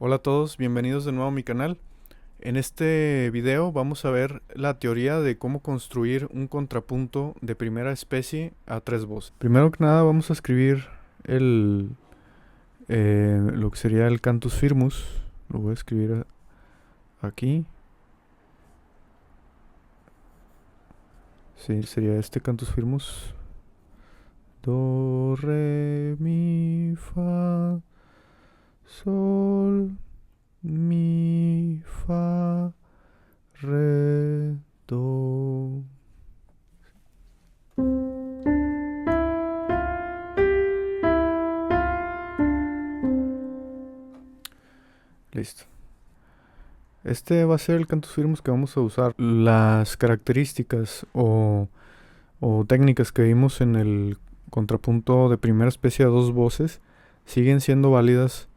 Hola a todos, bienvenidos de nuevo a mi canal. En este video vamos a ver la teoría de cómo construir un contrapunto de primera especie a tres voces. Primero que nada vamos a escribir lo que sería el cantus firmus. Lo voy a escribir aquí. Sí, sería este cantus firmus. Do, re, mi, fa, sol, mi, fa, re, do. Listo. Este va a ser el cantus firmus que vamos a usar. Las características o técnicas que vimos en el contrapunto de primera especie a dos voces siguen siendo válidas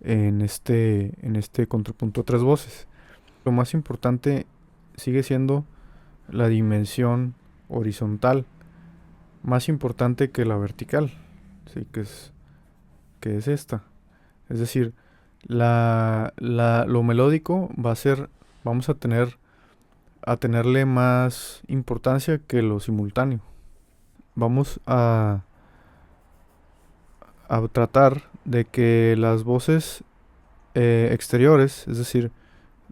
en este contrapunto a tres voces. Lo más importante sigue siendo la dimensión horizontal, más importante que la vertical, ¿sí? que es esta. Es decir, lo melódico va a ser, vamos a tenerle más importancia que lo simultáneo. Vamos a tratar de que las voces exteriores, es decir,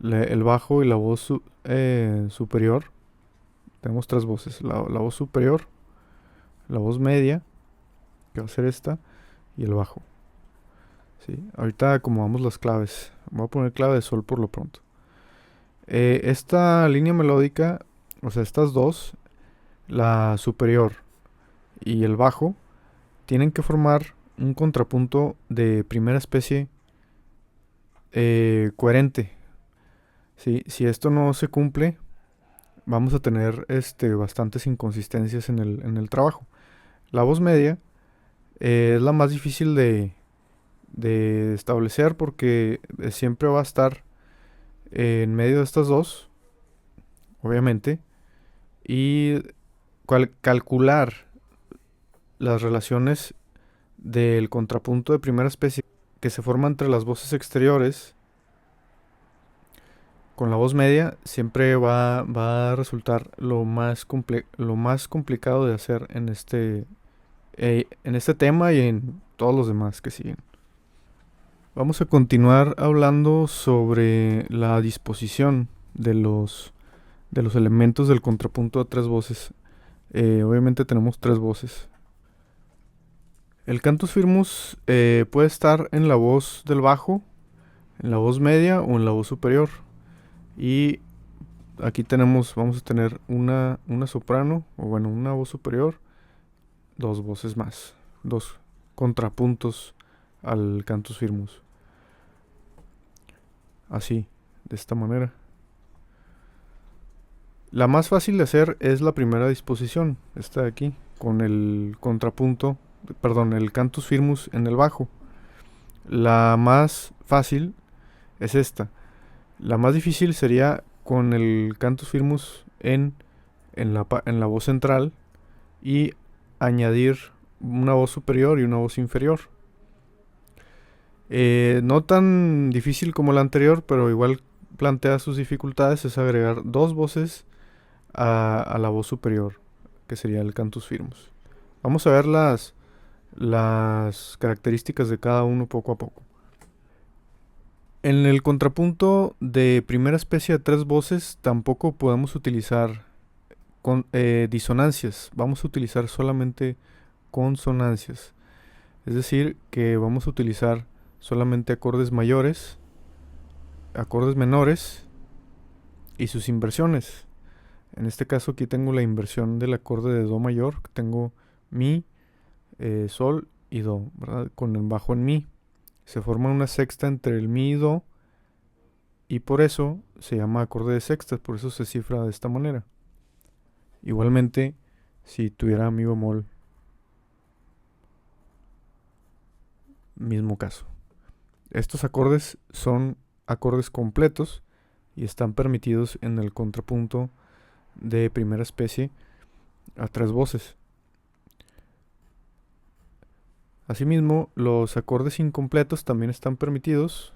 el bajo y la voz superior, tenemos tres voces, la voz superior, la voz media, que va a ser esta, y el bajo. ¿Sí? Ahorita acomodamos las claves. Voy a poner clave de sol por lo pronto. Esta línea melódica, o sea, estas dos, la superior y el bajo, tienen que formar un contrapunto de primera especie coherente. ¿Sí? Si esto no se cumple, vamos a tener bastantes inconsistencias en el trabajo. La voz media es la más difícil de establecer porque siempre va a estar en medio de estas dos, obviamente, y calcular las relaciones del contrapunto de primera especie que se forma entre las voces exteriores con la voz media siempre va a resultar lo más complicado de hacer en este tema y en todos los demás que siguen. Vamos a continuar hablando sobre la disposición de los elementos del contrapunto a tres voces. Obviamente tenemos tres voces. El cantus firmus puede estar en la voz del bajo, en la voz media o en la voz superior. Y aquí vamos a tener una soprano, o bueno, una voz superior, dos voces más, dos contrapuntos al cantus firmus. Así, de esta manera. La más fácil de hacer es la primera disposición, esta de aquí, con el contrapunto, perdón, el cantus firmus en el bajo. La más fácil es esta. La más difícil sería con el cantus firmus en la voz central y añadir una voz superior y una voz inferior. No tan difícil como la anterior, pero igual plantea sus dificultades, es agregar dos voces a la voz superior, que sería el cantus firmus. Vamos a ver las características de cada uno poco a poco. En el contrapunto de primera especie de tres voces tampoco podemos utilizar disonancias, vamos a utilizar solamente consonancias. Es decir, que vamos a utilizar solamente acordes mayores, acordes menores y sus inversiones. En este caso aquí tengo la inversión del acorde de do mayor, que tengo mi, sol y do, ¿verdad? Con el bajo en mi. Se forma una sexta entre el mi y do y por eso se llama acorde de sextas, por eso se cifra de esta manera. Igualmente, si tuviera mi bemol, mismo caso. Estos acordes son acordes completos y están permitidos en el contrapunto de primera especie a tres voces. Asimismo, los acordes incompletos también están permitidos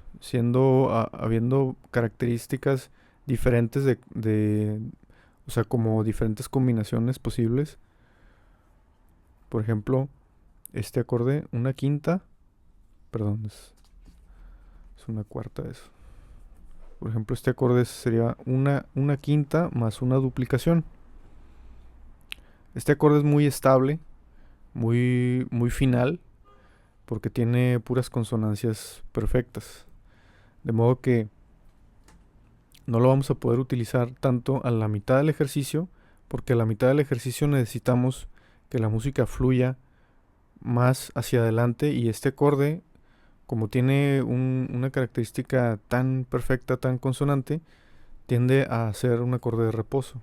habiendo características diferentes o sea, como diferentes combinaciones posibles. Por ejemplo, este acorde, una quinta, perdón, es una cuarta eso. Por ejemplo, este acorde sería una quinta más una duplicación. Este acorde es muy estable, muy final, porque tiene puras consonancias perfectas. De modo que no lo vamos a poder utilizar tanto a la mitad del ejercicio, porque a la mitad del ejercicio necesitamos que la música fluya más hacia adelante, y este acorde, como tiene una característica tan perfecta, tan consonante, tiende a ser un acorde de reposo.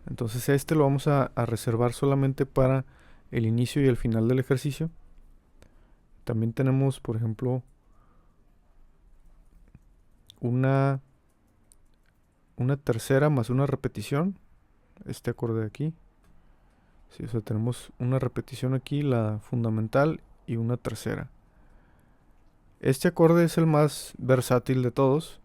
Entonces este lo vamos a reservar solamente para el inicio y el final del ejercicio. También tenemos, por ejemplo, una tercera más una repetición. Este acorde de aquí. Sí, o sea, tenemos una repetición aquí, la fundamental, y una tercera. Este acorde es el más versátil de todos.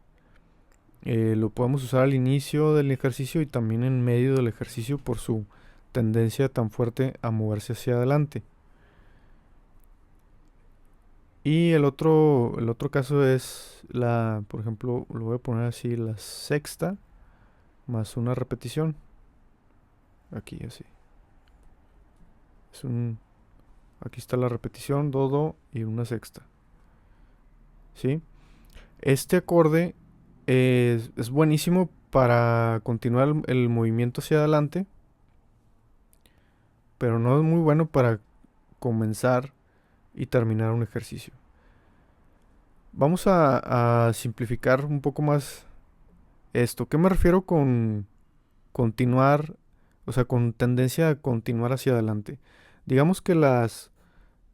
Lo podemos usar al inicio del ejercicio y también en medio del ejercicio por su tendencia tan fuerte a moverse hacia adelante. Y el otro caso es por ejemplo, lo voy a poner así, la sexta más una repetición. Aquí así. Aquí está la repetición, do, do y una sexta. ¿Sí? Este acorde es buenísimo para continuar el movimiento hacia adelante, pero no es muy bueno para comenzar y terminar un ejercicio. Vamos a simplificar un poco más esto. ¿Qué me refiero con continuar, o sea, con tendencia a continuar hacia adelante? Digamos que las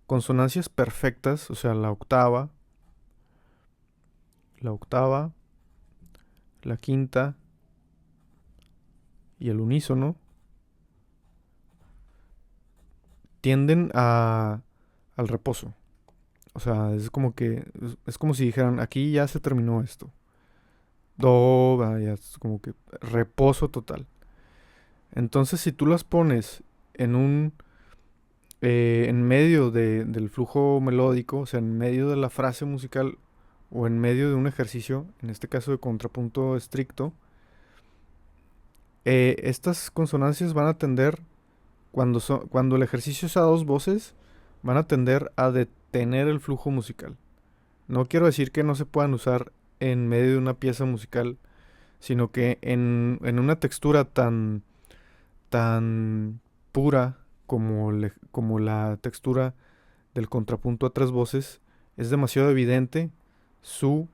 consonancias perfectas, o sea, la octava, la quinta y el unísono, tienden al reposo. O sea, es como si dijeran, aquí ya se terminó esto. Do, ya es como que reposo total. Entonces, si tú las pones en en medio del flujo melódico, o sea, en medio de la frase musical o en medio de un ejercicio, en este caso de contrapunto estricto, estas consonancias van a tender, cuando el ejercicio es a dos voces, van a tender a detener el flujo musical. No quiero decir que no se puedan usar en medio de una pieza musical, sino que en una textura tan pura como la textura del contrapunto a tres voces, es demasiado evidente su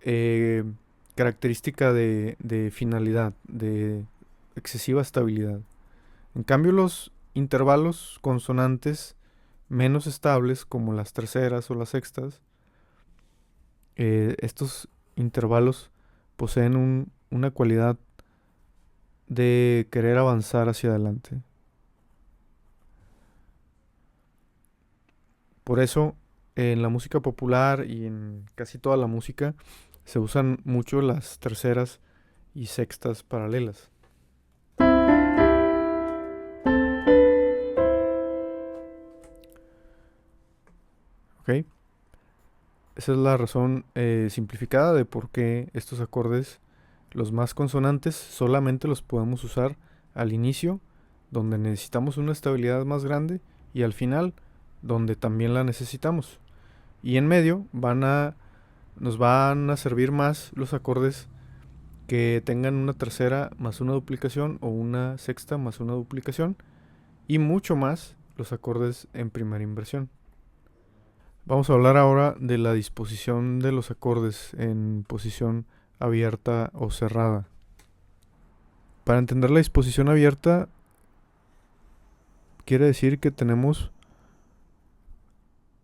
eh, característica de finalidad, de excesiva estabilidad. En cambio, los intervalos consonantes menos estables, como las terceras o las sextas, estos intervalos poseen una cualidad de querer avanzar hacia adelante. Por eso, en la música popular y en casi toda la música se usan mucho las terceras y sextas paralelas. ¿Ok? Esa es la razón simplificada de por qué estos acordes, los más consonantes, solamente los podemos usar al inicio, donde necesitamos una estabilidad más grande, y al final, donde también la necesitamos. Y en medio nos van a servir más los acordes que tengan una tercera más una duplicación o una sexta más una duplicación, y mucho más los acordes en primera inversión. Vamos a hablar ahora de la disposición de los acordes en posición abierta o cerrada. Para entender la disposición abierta, quiere decir que tenemos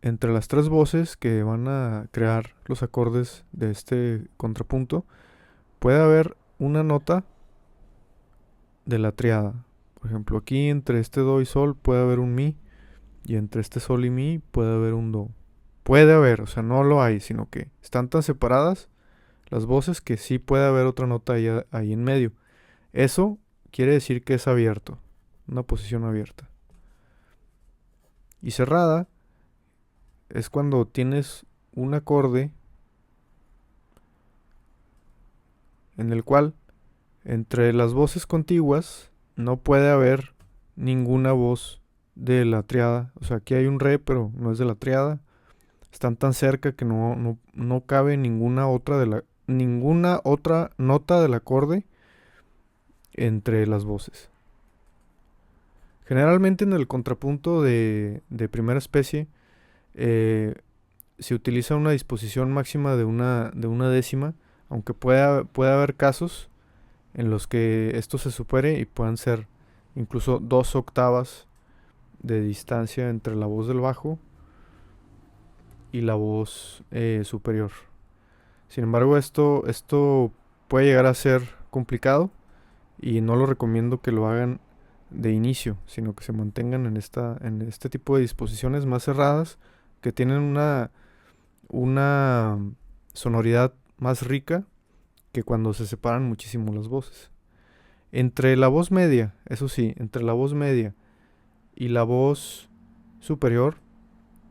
entre las tres voces que van a crear los acordes de este contrapunto, puede haber una nota de la triada. Por ejemplo, aquí entre este do y sol puede haber un mi, y entre este sol y mi puede haber un do. Puede haber, o sea, no lo hay, sino que están tan separadas las voces que sí puede haber otra nota ahí en medio. Eso quiere decir que es abierto, una posición abierta. Y cerrada es cuando tienes un acorde en el cual entre las voces contiguas no puede haber ninguna voz de la triada. O sea, aquí hay un re, pero no es de la triada. Están tan cerca que no cabe ninguna otra nota del acorde entre las voces. Generalmente en el contrapunto de primera especie eh, se utiliza una disposición máxima de una décima, aunque pueda haber casos en los que esto se supere y puedan ser incluso 2 octavas de distancia entre la voz del bajo y la voz superior. Sin embargo, esto puede llegar a ser complicado y no lo recomiendo que lo hagan de inicio, sino que se mantengan en este tipo de disposiciones más cerradas que tienen una sonoridad más rica que cuando se separan muchísimo las voces. Entre la voz media, eso sí, entre la voz media y la voz superior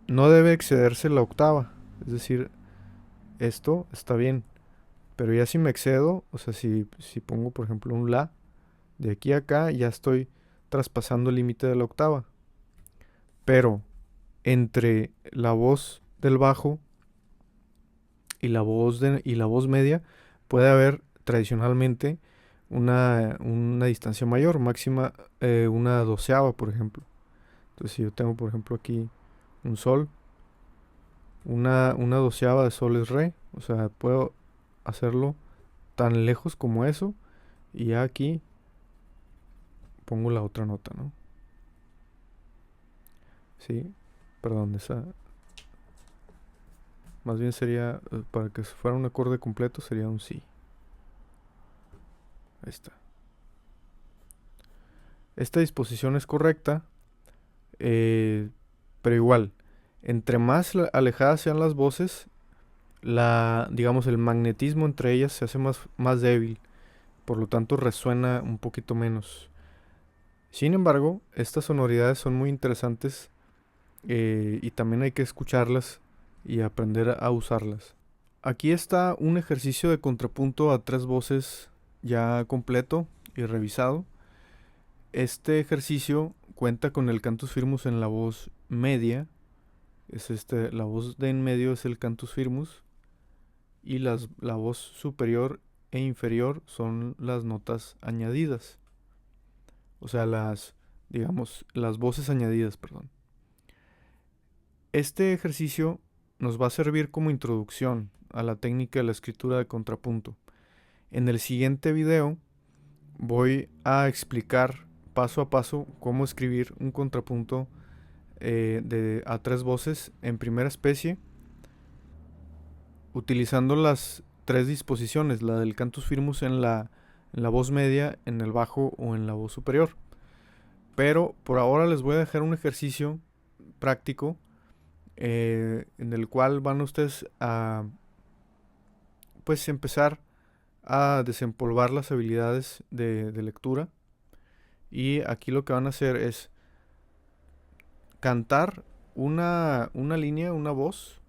no debe excederse la octava. Es decir, esto está bien. Pero ya si me excedo, o sea, si pongo por ejemplo un la, de aquí a acá ya estoy traspasando el límite de la octava. Pero entre la voz del bajo y la voz media puede haber tradicionalmente una distancia mayor, máxima una doceava, por ejemplo. Entonces, si yo tengo, por ejemplo, aquí un sol, una doceava de sol es re, o sea, puedo hacerlo tan lejos como eso, y ya aquí pongo la otra nota, ¿no? Sí, perdón, esa más bien sería, para que fuera un acorde completo, sería un si. Ahí está. Esta disposición es correcta, pero igual, entre más alejadas sean las voces, digamos, el magnetismo entre ellas se hace más débil, por lo tanto resuena un poquito menos. Sin embargo, estas sonoridades son muy interesantes y también hay que escucharlas y aprender a usarlas. Aquí está un ejercicio de contrapunto a 3 voces ya completo y revisado. Este ejercicio cuenta con el cantus firmus en la voz media. La voz de en medio es el cantus firmus y la voz superior e inferior son las notas añadidas. O sea, digamos, las voces añadidas, perdón. Este ejercicio nos va a servir como introducción a la técnica de la escritura de contrapunto. En el siguiente video voy a explicar paso a paso cómo escribir un contrapunto a 3 voces en primera especie, utilizando las 3 disposiciones, la del cantus firmus en la voz media, en el bajo o en la voz superior. Pero por ahora les voy a dejar un ejercicio práctico en el cual van ustedes a pues empezar a desempolvar las habilidades de lectura. Y aquí lo que van a hacer es cantar una línea, una voz,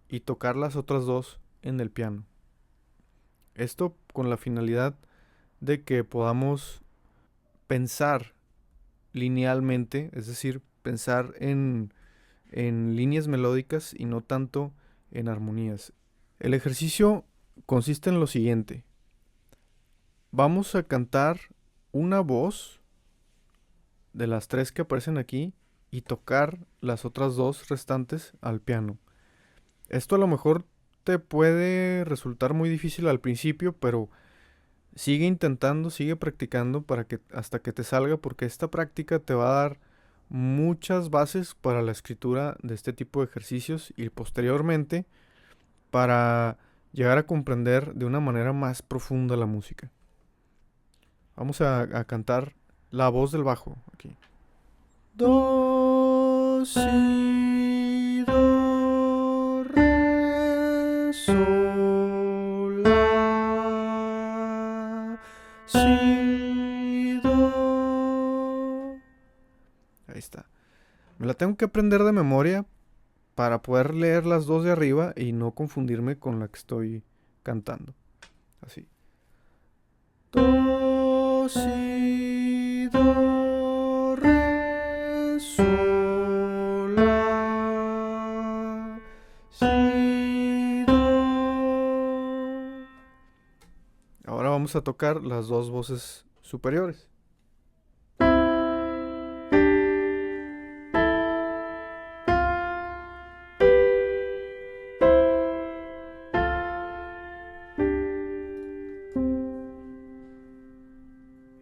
y tocar las otras 2 en el piano. Esto con la finalidad de que podamos pensar linealmente, es decir, pensar en líneas melódicas y no tanto en armonías. El ejercicio consiste en lo siguiente. Vamos a cantar una voz de las 3 que aparecen aquí y tocar las otras 2 restantes al piano. Esto a lo mejor te puede resultar muy difícil al principio, pero sigue intentando, sigue practicando hasta que te salga, porque esta práctica te va a dar muchas bases para la escritura de este tipo de ejercicios y posteriormente para llegar a comprender de una manera más profunda la música. Vamos a cantar la voz del bajo aquí. Do, si, do. sol, la, si, do. Ahí está. Me la tengo que aprender de memoria para poder leer las dos de arriba y no confundirme con la que estoy cantando. Así. Do, si, do, re, sol, la, si, do. Ahora vamos a tocar las dos voces superiores.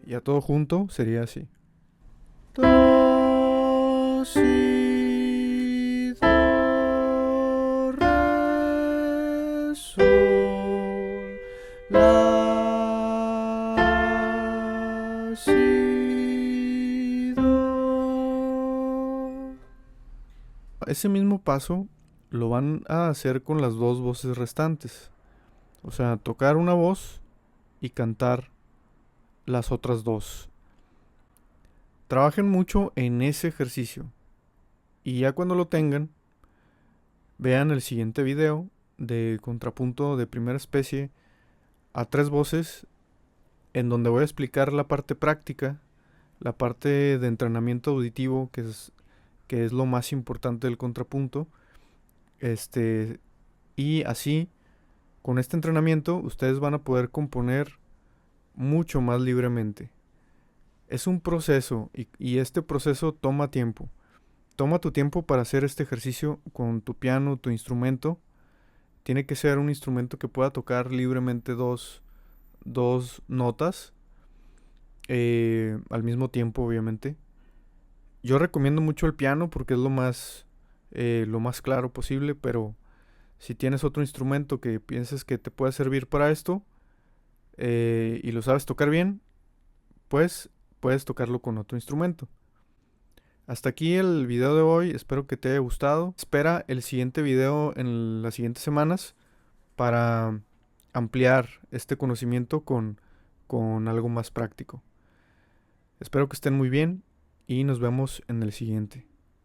Ya todo junto sería así. Do, si, do, re, sol, la, si, do. Ese mismo paso lo van a hacer con las dos voces restantes. O sea, tocar una voz y cantar las otras dos. Trabajen mucho en ese ejercicio. Y ya cuando lo tengan, vean el siguiente video de contrapunto de primera especie a tres voces, en donde voy a explicar la parte práctica, la parte de entrenamiento auditivo, que es lo más importante del contrapunto. Y así, con este entrenamiento, ustedes van a poder componer mucho más libremente. Es un proceso y este proceso toma tiempo. Toma tu tiempo para hacer este ejercicio con tu piano, tu instrumento. Tiene que ser un instrumento que pueda tocar libremente dos notas al mismo tiempo, obviamente. Yo recomiendo mucho el piano porque es lo más claro posible, pero si tienes otro instrumento que pienses que te pueda servir para esto y lo sabes tocar bien, pues puedes tocarlo con otro instrumento. Hasta aquí el video de hoy, espero que te haya gustado. Espera el siguiente video en las siguientes semanas para ampliar este conocimiento con algo más práctico. Espero que estén muy bien y nos vemos en el siguiente.